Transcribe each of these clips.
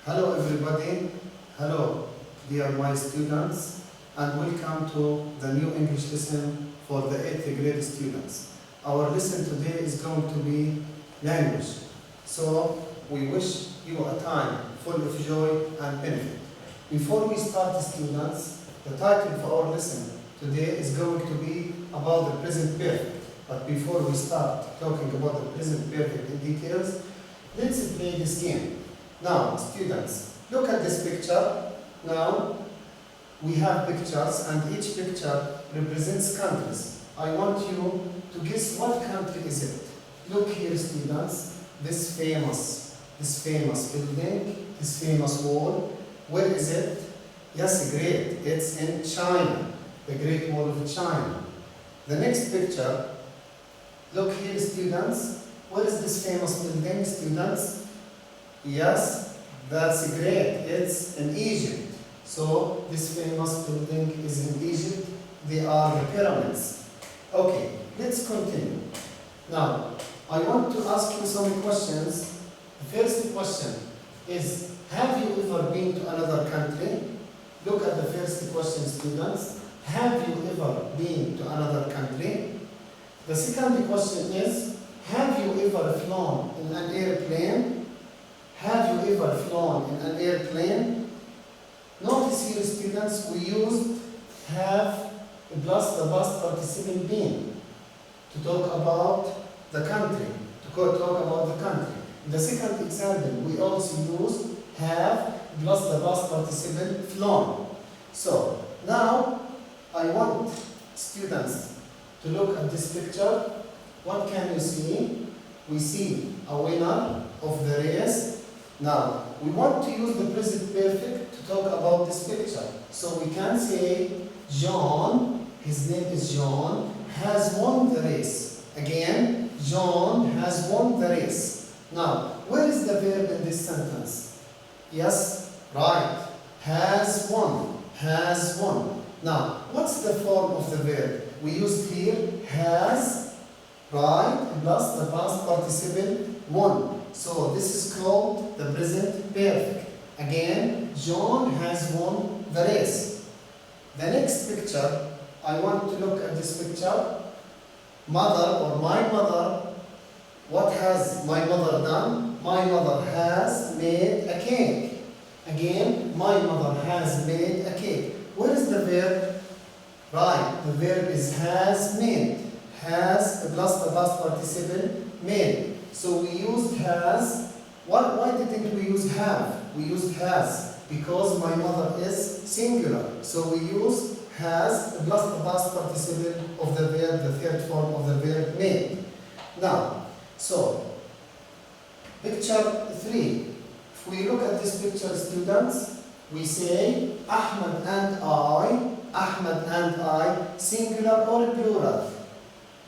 Hello everybody, hello dear my students, and welcome to the new English lesson for the 8th grade students. Our lesson today is going to be language. So we wish you a time full of joy and benefit. Before we start, students, the title for our lesson today is going to be about the present perfect. But before we start talking about the present perfect in details, let's play this game. Now, students, look at this picture. Now, we have pictures and each picture represents countries. I want you to guess what country is it. Look here, students, this famous building, this famous wall. Where is it? Yes, great. It's in China, the Great Wall of China. The next picture, look here, students. What is this famous building, students? Yes, that's great. It's in Egypt. So this famous building is in Egypt. They are the pyramids. Okay, let's continue. Now, I want to ask you some questions. The first question is, have you ever been to another country? Look at the first question, students. Have you ever been to another country? The second question is, have you ever flown in an airplane? Have you ever flown in an airplane? Notice here, students, we used have plus the past participle been to talk about the country, talk about the country. In the second example, we also used have plus the past participle flown. So, now I want students to look at this picture. What can you see? We see a winner of the race. Now, we want to use the present perfect to talk about this picture. So we can say, John, his name is John, has won the race. Again, John has won the race. Now, where is the verb in this sentence? Yes, right. Has won. Has won. Now, what's the form of the verb? We used here has, right, plus the past participle won. So this is called the present perfect. Again, John has won the race. The next picture, I want to look at this picture. Mother or my mother, what has my mother done? My mother has made a cake. Again, my mother has made a cake. Where is the verb? Right, the verb is has made. Has plus the past participle made. So we used has. Why didn't we use have? We used has because my mother is singular. So we use has plus the past participle of the verb, the third form of the verb made. Now, so picture 3. If we look at this picture, students, we say Ahmed and I, singular or plural?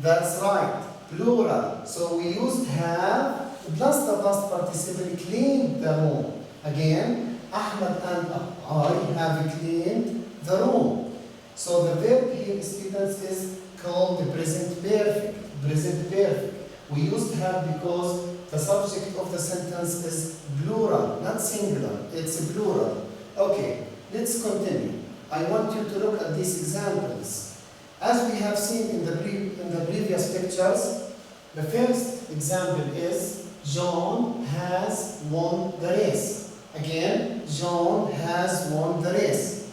That's right, plural. So we used have plus the past participle cleaned the room. Again, Ahmed and I have cleaned the room. So the verb here, students, is called the present perfect. Present perfect. We used have because the subject of the sentence is plural, not singular. It's plural. Okay, let's continue. I want you to look at these examples. As we have seen in the previous pictures, the first example is John has won the race. Again, John has won the race.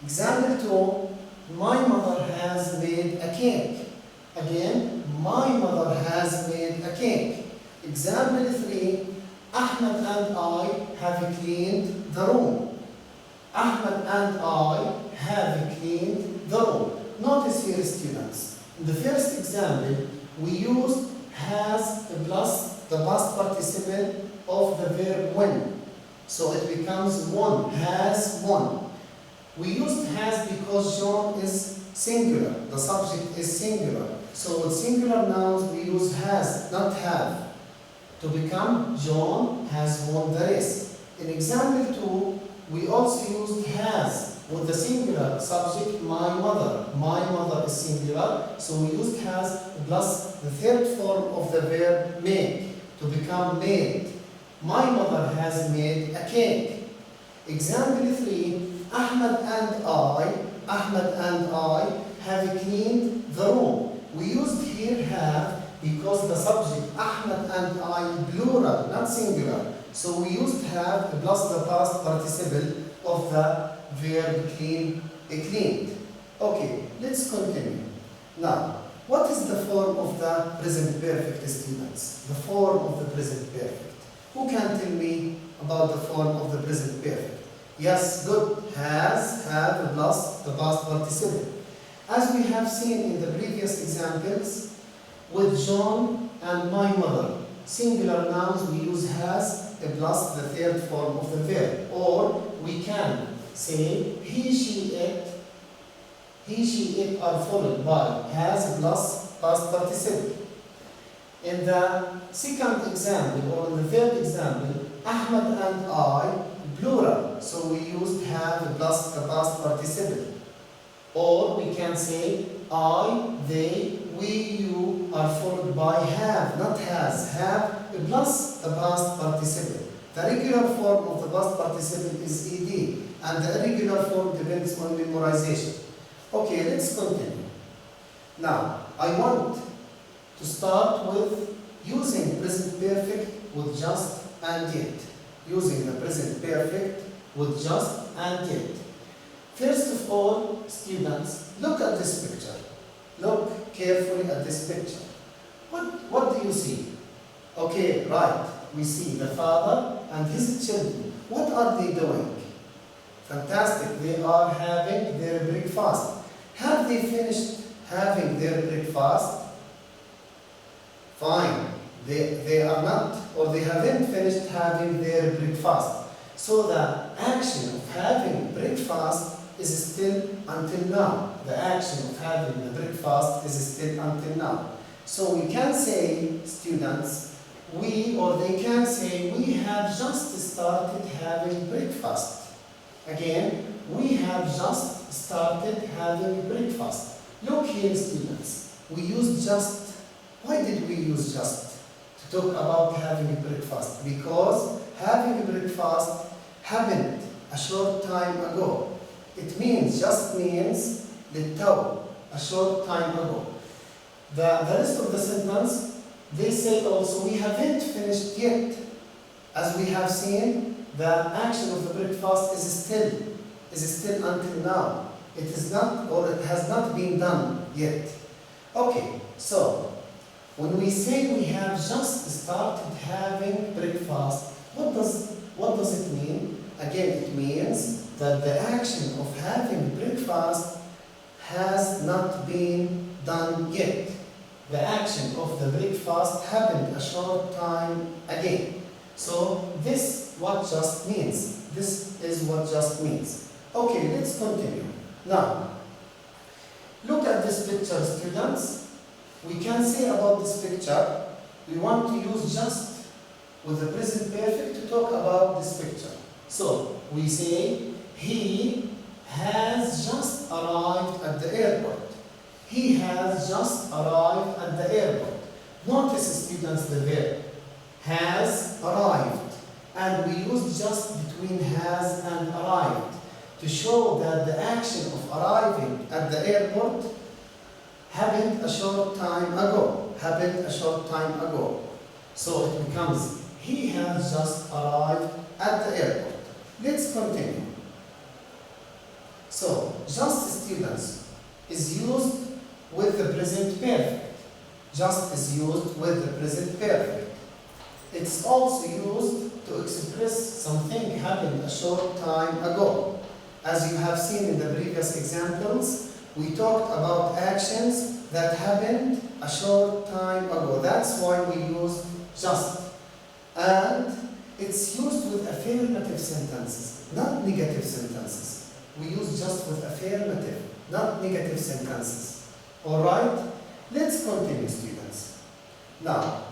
Example 2, my mother has made a cake. Again, my mother has made a cake. Example 3, Ahmed and I have cleaned the room. Ahmed and I have cleaned the room. Notice here, students, in the first example, we used has plus the past participle of the verb win. So it becomes won, has won. We used has because John is singular, the subject is singular. So with singular nouns, we use has, not have, to become John has won the race. In example 2, we also used has with the singular subject, my mother. My mother is singular, so we used has plus the third form of the verb make to become made. My mother has made a cake. Example 3. Ahmed and I have cleaned the room. We used here have because the subject Ahmed and I plural, not singular. So we used have plus the past participle of the verb cleaned. Okay, let's continue. Now, what is the form of the present perfect, students? The form of the present perfect. Who can tell me about the form of the present perfect? Yes, good. Has, have, plus the past participle. As we have seen in the previous examples, with John and my mother, singular nouns we use has plus the third form of the verb. Or we can say he, she, it are followed by has plus past participle. In the second example, or in the third example, Ahmed and I, plural, so we used have plus the past participle. Or we can say I, they, we, you are followed by have, not has. Have plus the past participle. The regular form of the past participle is ed, and the irregular form depends on memorization. Okay, let's continue. Now, I want to start with using present perfect with just and yet. Using the present perfect with just and yet. First of all, students, look at this picture. Look carefully at this picture. What do you see? Okay, right. We see the father and his children. What are they doing? Fantastic. They are having their breakfast. Have they finished having their breakfast? Fine. They are not, or they haven't finished having their breakfast. So the action of having breakfast is still until now. The action of having the breakfast is still until now. So we can say, students, they can say, we have just started having breakfast. Again, we have just started having breakfast. Look here, students. We used just. Why did we use just to talk about having breakfast? Because having breakfast happened a short time ago. It means, just means للتو, a short time ago. The rest of the sentence, they say also, we haven't finished yet. As we have seen, the action of the breakfast is still until now. It is not, or it has not been done yet. Okay, so when we say we have just started having breakfast, what does it mean? Again, it means that the action of having breakfast has not been done yet. The action of the breakfast happened a short time again. So this what just means. This is what just means. Okay, let's continue. Now, look at this picture, students. We can say about this picture, we want to use just with the present perfect to talk about this picture. So, we say, he has just arrived at the airport. He has just arrived at the airport. Notice, students, the verb has arrived. And we use just between has and arrived to show that the action of arriving at the airport happened a short time ago. So it becomes, he has just arrived at the airport. Let's continue. So, just, students, is used with the present perfect. Just is used with the present perfect. It's also used to express something happened a short time ago. As you have seen in the previous examples, we talked about actions that happened a short time ago. That's why we use just. And it's used with affirmative sentences, not negative sentences. We use just with affirmative, not negative sentences. Alright? Let's continue, students. Now,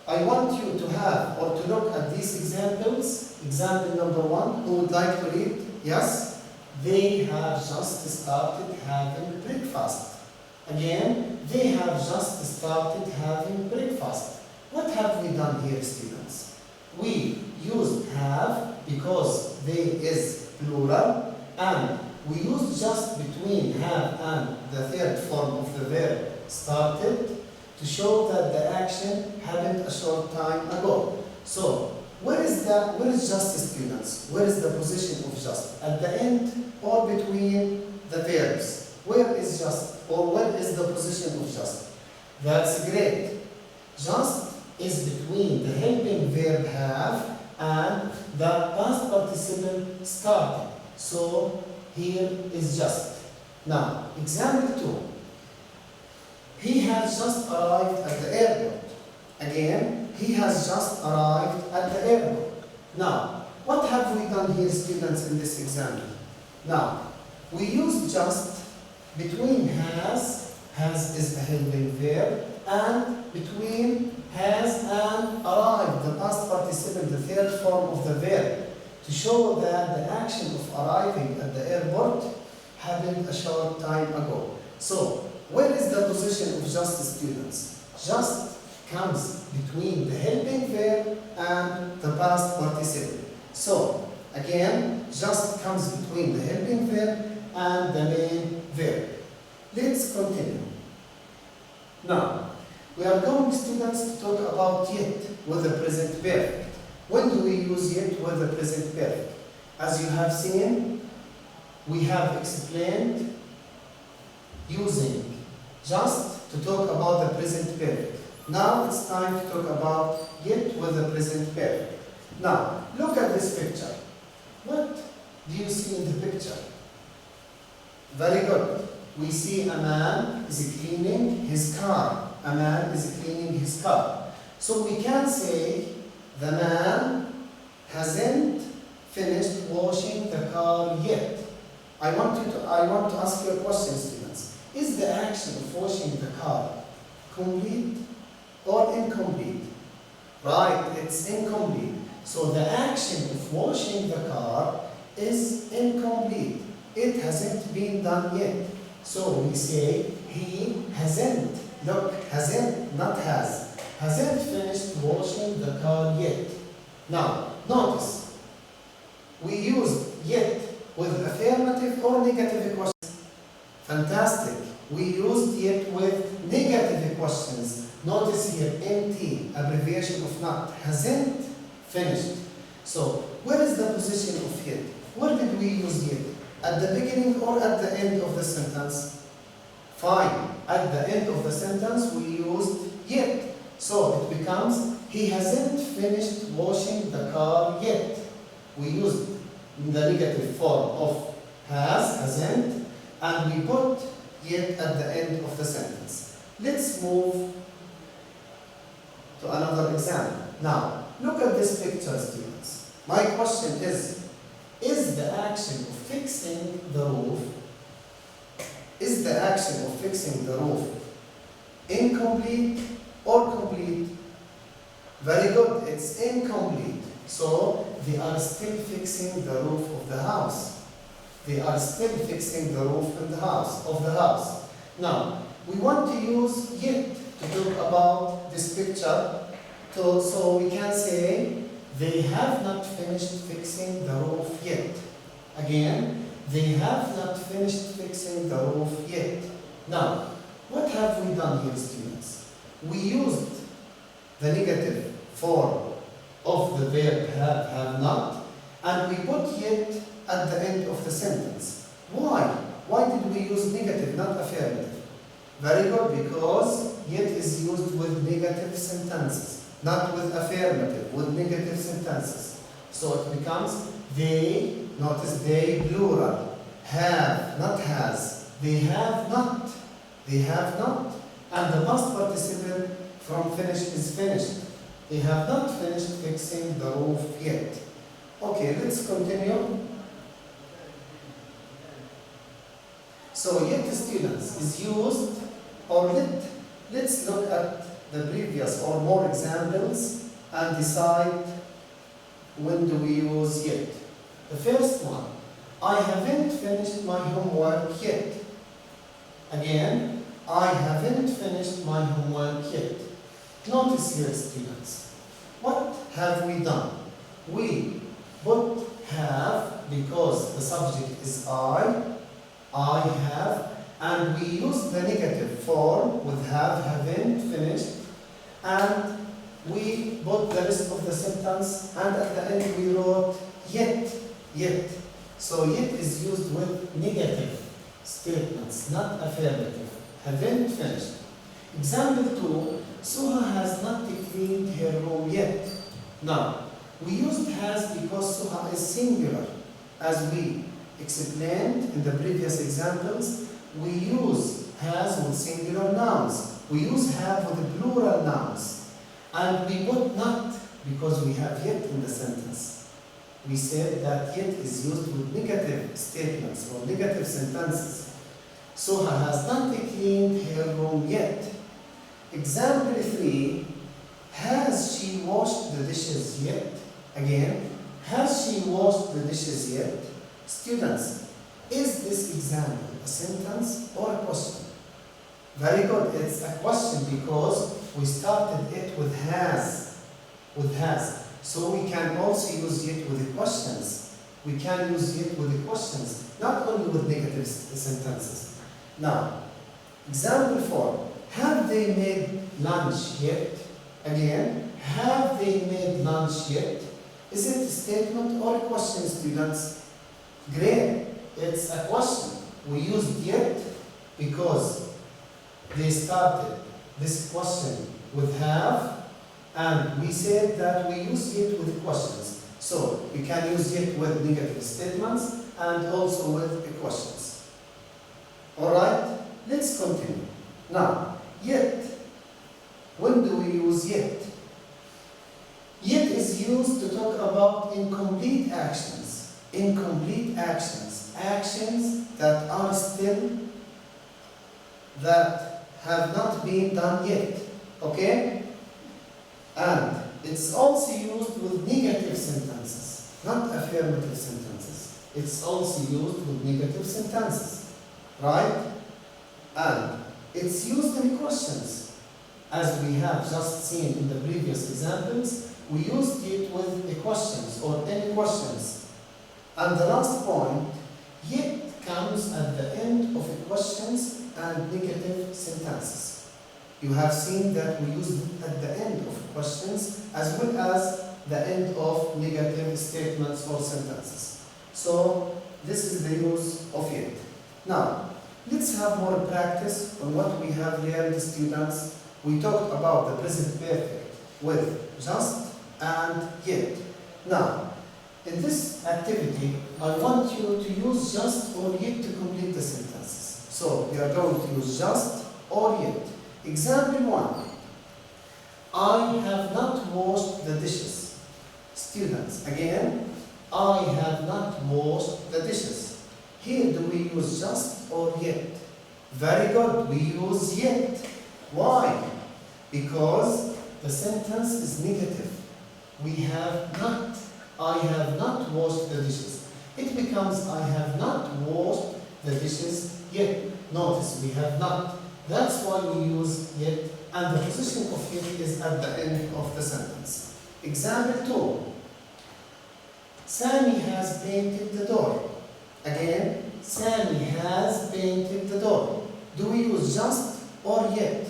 I want you to have or to look at these examples. Example number 1, who would like to read? Yes? They have just started having breakfast. Again, they have just started having breakfast. What have we done here, students? we used have because they is plural, and we used just between have and the third form of the verb started to show that the action happened a short time ago. So, where is just students? Where is the position of just? At the end or between the verbs? Where is just, or where is the position of just? That's great. Just is between the helping verb have and the past participle starting. So here is just. Now, example 2. He has just arrived at the airport. Again, he has just arrived at the airport. Now, what have we done here, students, in this example? Now, we use just between has is a helping verb, and between has and arrived, the past participle, the third form of the verb, to show that the action of arriving at the airport happened a short time ago. So, where is the position of just, students? Just comes between the helping verb and the past participle. So, again, just comes between the helping verb and the main verb. Let's continue. Now, we are going, students, to talk about yet with the present perfect. When do we use yet with the present perfect? As you have seen, we have explained using just to talk about the present perfect. Now it's time to talk about yet with the present perfect. Now, look at this picture. What do you see in the picture? Very good. We see a man is cleaning his car. A man is cleaning his car. So we can say the man hasn't finished washing the car yet. I want to ask you a question, students. Is the action of washing the car complete or incomplete? Right, it's incomplete. So the action of washing the car is incomplete. It hasn't been done yet. So we say he hasn't, look, hasn't, not has, hasn't finished washing the car yet. Now, notice, we used yet with affirmative or negative questions. Fantastic. We used yet with negative questions. Notice here, NT, abbreviation of not, hasn't finished. So, where is the position of yet? Where did we use yet? At the beginning or at the end of the sentence? Fine. At the end of the sentence, we used yet. So, it becomes, he hasn't finished washing the car yet. We used the negative form of has, hasn't, and we put yet at the end of the sentence. Let's move to another example. Now, look at this picture, students. My question is the action of fixing the roof, is the action of fixing the roof incomplete or complete? Very good, it's incomplete. So, they are still fixing the roof of the house. They are still fixing the roof of the house. Now, we want to use yet to talk about this picture. So we can say, they have not finished fixing the roof yet. Again, they have not finished fixing the roof yet. Now, what have we done here, students? We used the negative form of the verb have not, and we put yet at the end of the sentence. Why? Why did we use negative, not affirmative? Very good, because yet is used with negative sentences, not with affirmative, with negative sentences. So it becomes they, notice they, plural, have, not has, they have not, and the past participle from finished is finished. They have not finished fixing the roof yet. Okay, let's continue. So yet, students, is used, or let's look at the previous or more examples and decide when do we use yet. The first one, I haven't finished my homework yet. Again, I haven't finished my homework yet. Notice here, students, what have we done? We put have because the subject is I have, and we use the negative form with have, haven't, finished, and we put the rest of the sentence, and at the end we wrote yet. So yet is used with negative statements, not affirmative. Haven't finished. Example 2, Suha has not cleaned her room yet. Now, we used has because Suha is singular. As we explained in the previous examples, we use has with singular nouns. We use have with plural nouns. And we put not because we have yet in the sentence. We said that yet is used with negative statements or negative sentences. Suha has not cleaned her room yet. Example 3, has she washed the dishes yet? Again, has she washed the dishes yet? Students, is this example a sentence or a question? Very good, it's a question because we started it with has. So we can also use it with the questions. We can use it with the questions, not only with negative sentences. Now, example 4, have they made lunch yet? Again, have they made lunch yet? Is it a statement or a question, students? Great, it's a question. We used yet because they started this question with have, and we said that we use it with questions. So we can use it with negative statements and also with questions. Alright, let's continue. Now, yet. When do we use yet? Yet is used to talk about incomplete actions. Incomplete actions. Actions that are still, that have not been done yet. Okay? And it's also used with negative sentences, not affirmative sentences. It's also used with negative sentences. Right? And it's used in questions. As we have just seen in the previous examples, we used it with the questions or any questions. And the last point, yet comes at the end of the questions and negative sentences. You have seen that we use it at the end of questions as well as the end of negative statements or sentences. So this is the use of yet. Now, let's have more practice on what we have learned, students. We talked about the present perfect with just and yet. Now, in this activity, I want you to use just or yet to complete the sentences. So, we are going to use just or yet. Example 1. I have not washed the dishes. Students, again, I have not washed the dishes. Here, do we use just or yet? Very good, we use yet. Why? Because the sentence is negative. We have not. I have not washed the dishes. It becomes I have not washed the dishes yet. Notice we have not. That's why we use yet, and the position of yet is at the end of the sentence. Example 2. Sammy has painted the door. Again, Sammy has painted the door. Do we use just or yet?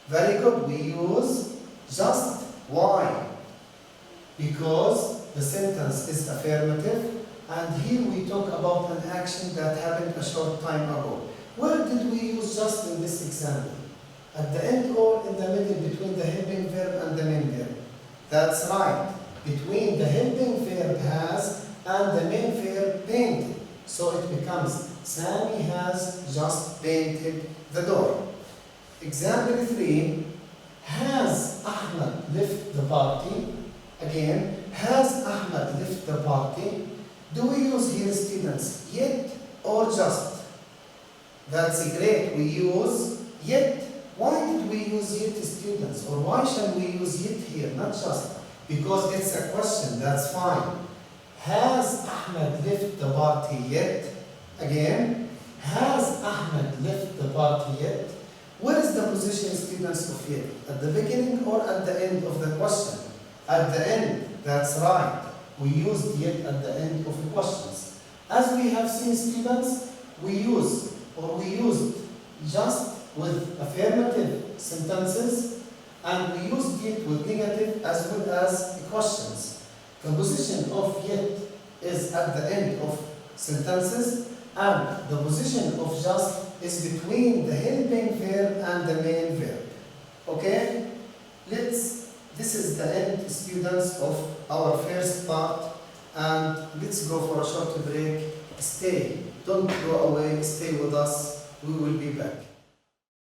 Very good, we use just. Why? Because the sentence is affirmative, and here we talk about an action that happened a short time ago. Where did we use just in this example? At the end or in the middle between the helping verb and the main verb? That's right. Between the helping verb has and the main verb painted. So it becomes Sammy has just painted the door. Example 3. Has Ahmed left the party? Again, has Ahmed left the party? Do we use here, students, yet or just? That's great. We use yet. Why did we use yet, students? Or why shall we use yet here, not just? Because it's a question. That's fine. Has Ahmed left the party yet? Again, has Ahmed left the party yet? Where is the position, students, of yet? At the beginning or at the end of the question? At the end, that's right. We used yet at the end of the questions. As we have seen, students, we used just with affirmative sentences, and we used yet with negative as well as questions. The position of yet is at the end of sentences, and the position of just is between the helping verb and the main verb. Okay? This is the end, students, of our first part, and let's go for a short break. Stay, don't go away, stay with us, we will be back.